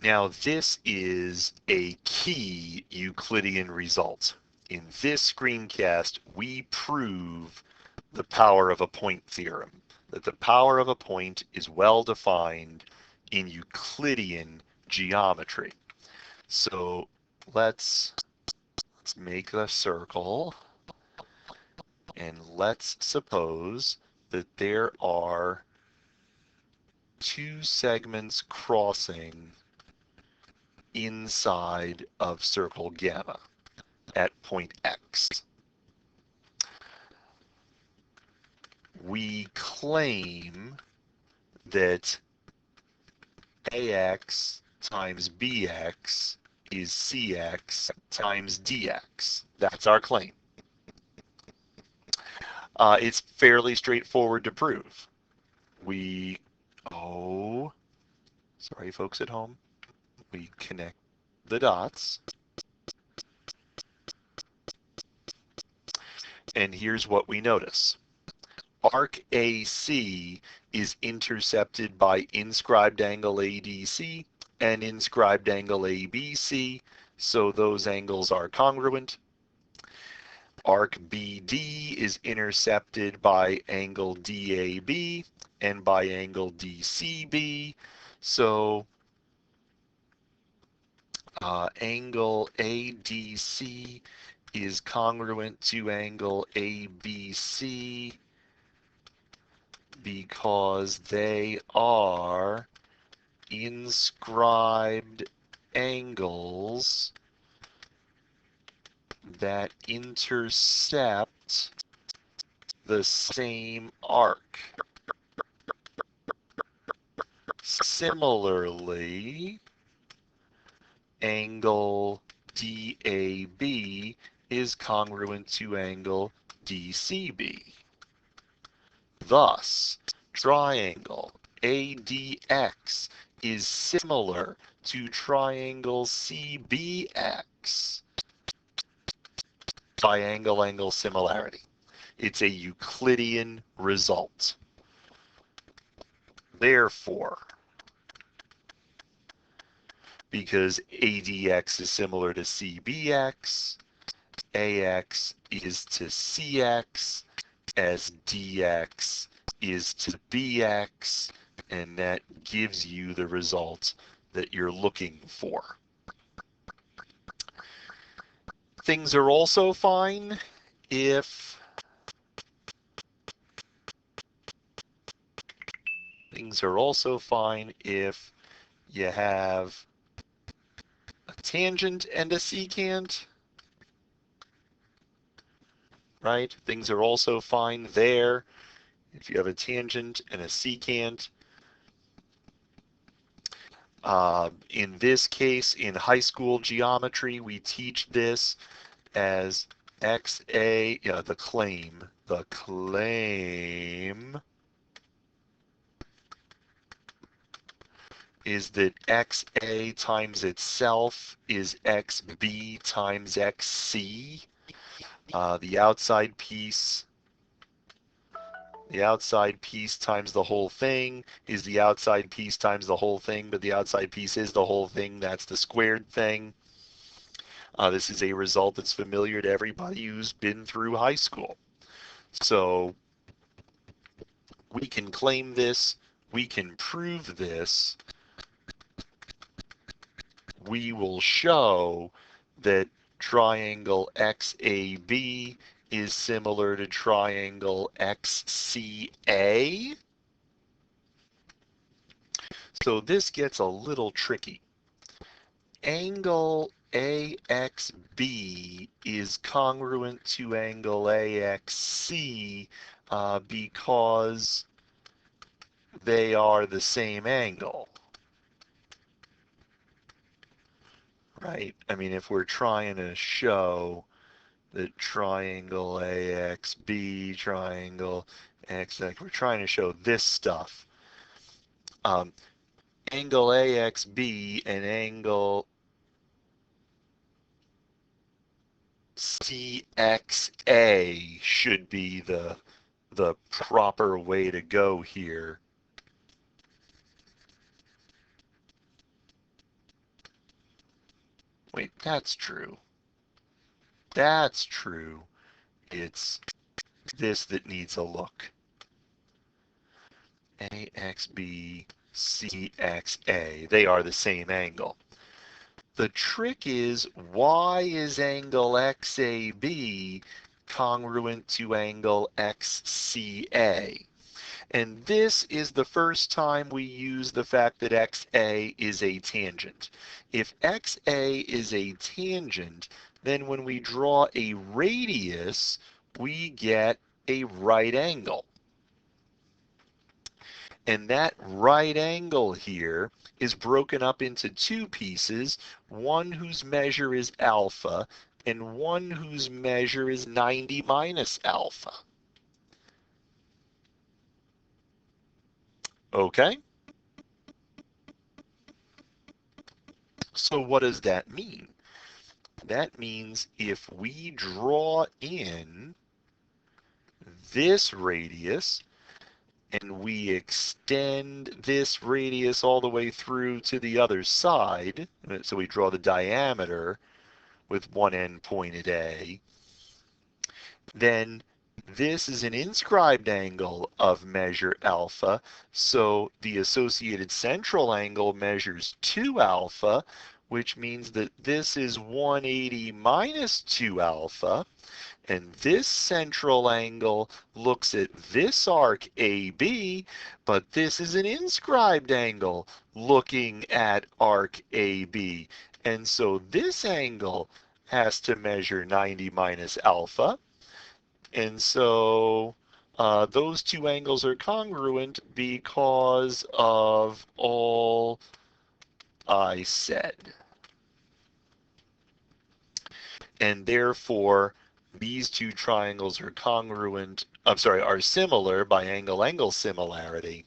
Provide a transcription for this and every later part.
Now this is a key Euclidean result. In this screencast, we prove the power of a point theorem, that the power of a point is well defined in Euclidean geometry. So let's make a circle, and let's suppose that there are two segments crossing inside of circle gamma at point X. We claim that AX times BX is CX times DX. That's our claim. It's fairly straightforward to prove. Sorry folks at home. We connect the dots. And here's what we notice. Arc AC is intercepted by inscribed angle ADC and inscribed angle ABC, so those angles are congruent. Arc BD is intercepted by angle DAB and by angle DCB, so angle ADC is congruent to angle ABC because they are inscribed angles that intercept the same arc. Similarly, angle DAB is congruent to angle DCB. Thus, triangle ADX is similar to triangle CBX by angle-angle similarity. It's a Euclidean result. Therefore, because ADX is similar to CBX, AX is to CX, as DX is to BX, and that gives you the result that you're looking for. Things are also fine if you have a tangent and a secant, right? Things are also fine there if you have a tangent and a secant. In this case, in high school geometry, we teach this as XA, the claim is that XA times itself is XB times XC. The outside piece times the whole thing is the outside piece times the whole thing, but the outside piece is the whole thing. That's the squared thing. This is a result that's familiar to everybody who's been through high school. So we can claim this, we can prove this. We will show that triangle XAB is similar to triangle XCA. So this gets a little tricky. Angle AXB is congruent to angle AXC because they are the same angle. Right? I mean, if we're trying to show that triangle AXB, triangle XX, we're trying to show this stuff. Angle AXB and angle CXA should be the proper way to go here. Wait, that's true. That's true. It's this that needs a look. AXB, CXA. They are the same angle. The trick is, why is angle XAB congruent to angle XCA? And this is the first time we use the fact that XA is a tangent. If XA is a tangent, then when we draw a radius, we get a right angle. And that right angle here is broken up into two pieces, one whose measure is alpha and one whose measure is 90 minus alpha. Okay? So what does that mean? That means if we draw in this radius and we extend this radius all the way through to the other side, so we draw the diameter with one end pointed A, then this is an inscribed angle of measure alpha, so the associated central angle measures 2 alpha, which means that this is 180 minus 2 alpha, and this central angle looks at this arc AB, but this is an inscribed angle looking at arc AB. And so this angle has to measure 90 minus alpha. And so those two angles are congruent because of all I said. And therefore, these two triangles are congruent, are similar by angle-angle similarity.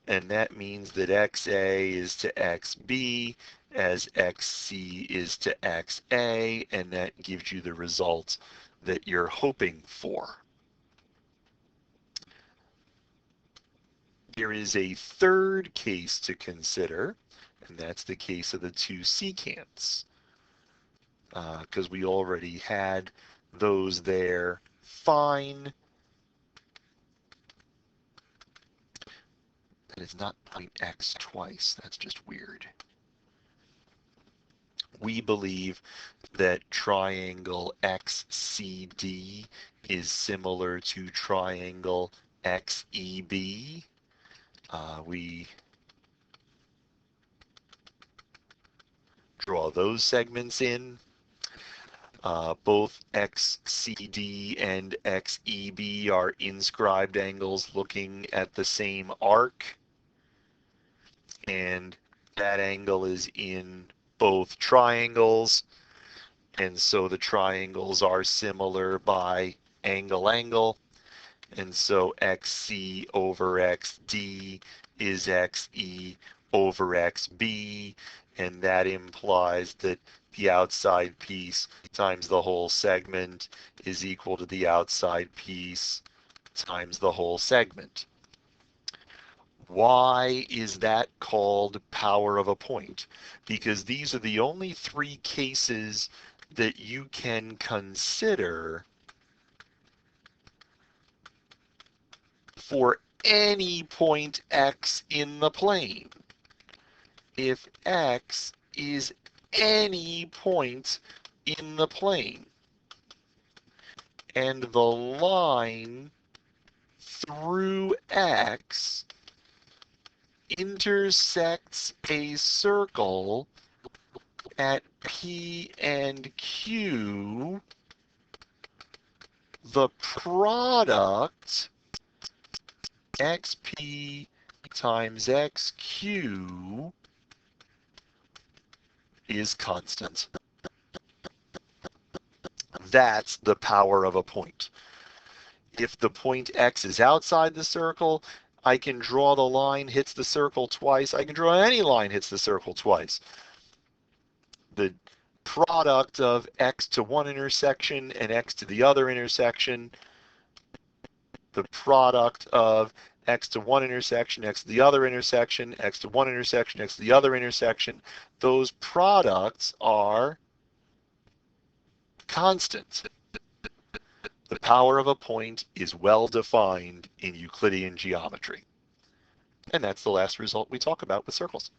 And that means that XA is to XB as XC is to XA, and that gives you the result that you're hoping for. There is a third case to consider, and that's the case of the two secants. Because we already had those there fine. And it's not point X twice. That's just weird. We believe that triangle XCD is similar to triangle XEB. We draw those segments in. Both XCD and XEB are inscribed angles looking at the same arc. And that angle is in both triangles. And so the triangles are similar by angle-angle. And so XC over XD is XE over XB. And that implies that the outside piece times the whole segment is equal to the outside piece times the whole segment. Why is that called power of a point? Because these are the only three cases that you can consider for any point X in the plane. If X is any point in the plane and the line through X intersects a circle at P and Q, the product XP times XQ is constant. That's the power of a point. If the point X is outside the circle, I can draw the line hits the circle twice. I can draw any line hits the circle twice. The product of X to one intersection and X to the other intersection, the product of X to one intersection, X to the other intersection, X to one intersection, X to the other intersection, those products are constant. The power of a point is well defined in Euclidean geometry. And that's the last result we talk about with circles.